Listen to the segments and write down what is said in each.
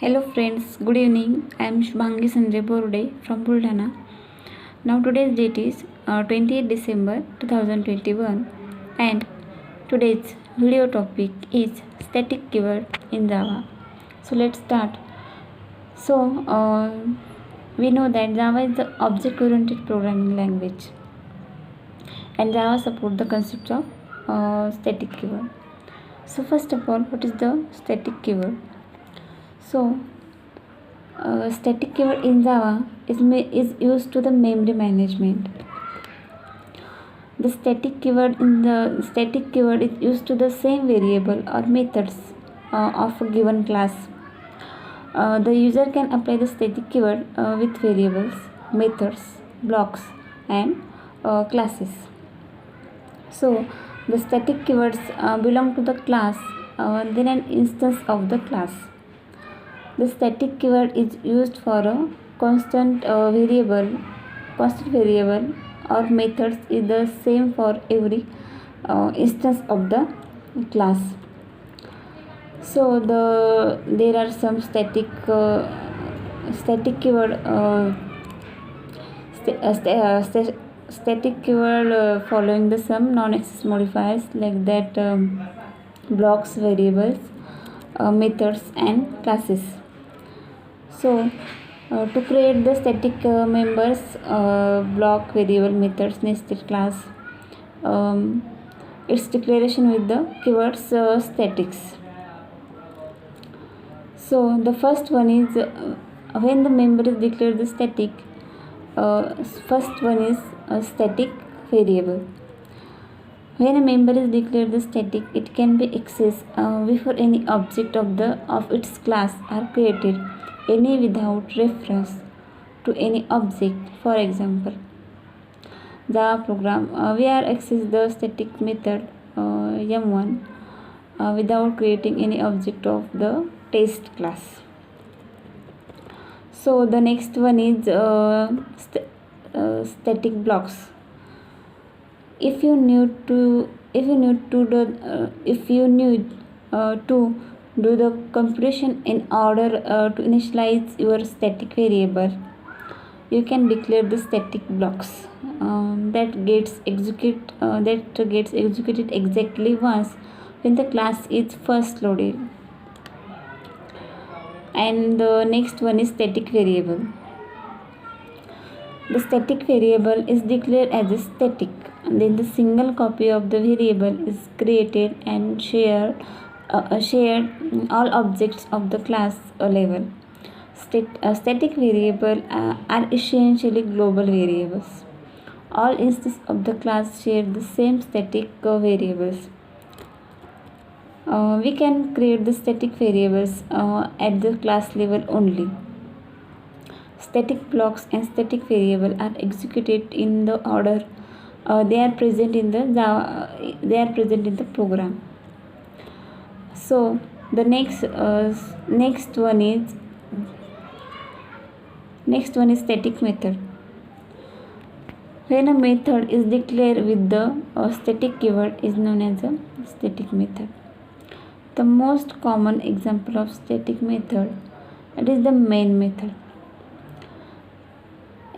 Hello friends, good evening. I am Shubhangi Sanjay Borde from Buldana. Now today's date is 28 December 2021 and today's video topic is static keyword in Java. So let's start. We know that Java is the object-oriented programming language and Java supports the concept of static keyword. So first of all, what is the static keyword? Static keyword in Java is used to the memory management. The static keyword is used to the same variable or methods of a given class. The user can apply the static keyword with variables, methods, blocks, and classes. So the static keywords belong to the class, then an instance of the class. The static keyword is used for a constant variable or methods is the same for every instance of the class. So there are some static keyword static keyword following the some non-access modifiers like that blocks, variables, methods, and classes. So to create the static members, block, variable, methods, nested class, its declaration with the keywords statics. So the first one is when the member is declared the static. First one is a static variable. When a member is declared the static, it can be accessed before any object of its class are created, any without reference to any object. For example, Java program we are access the static method m1 without creating any object of the test class. So the next one is static blocks. If you need to do the computation in order to initialize your static variable, you can declare the static blocks that gets executed exactly once when the class is first loaded. And the next one is static variable. The static variable is declared as a static, and then the single copy of the variable is created and shared all objects of the class level. Static variables are essentially global variables. All instances of the class share the same static variables. We can create the static variables at the class level only. Static blocks and static variable are executed in the order they are present in the program. So the next one is static method. When a method is declared with the static keyword is known as a static method. The most common example of static method, it is the main method.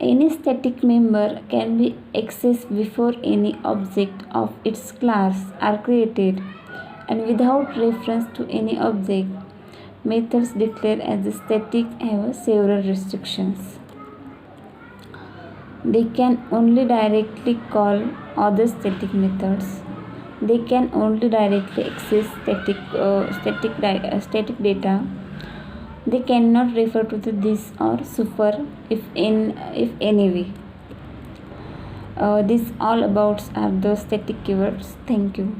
Any static member can be accessed before any object of its class are created and without reference to any object. Methods declared as a static have several restrictions. They can only directly call other static methods. They can only directly access static data. They cannot refer to this or super if any way. This all about are the static keywords. Thank you.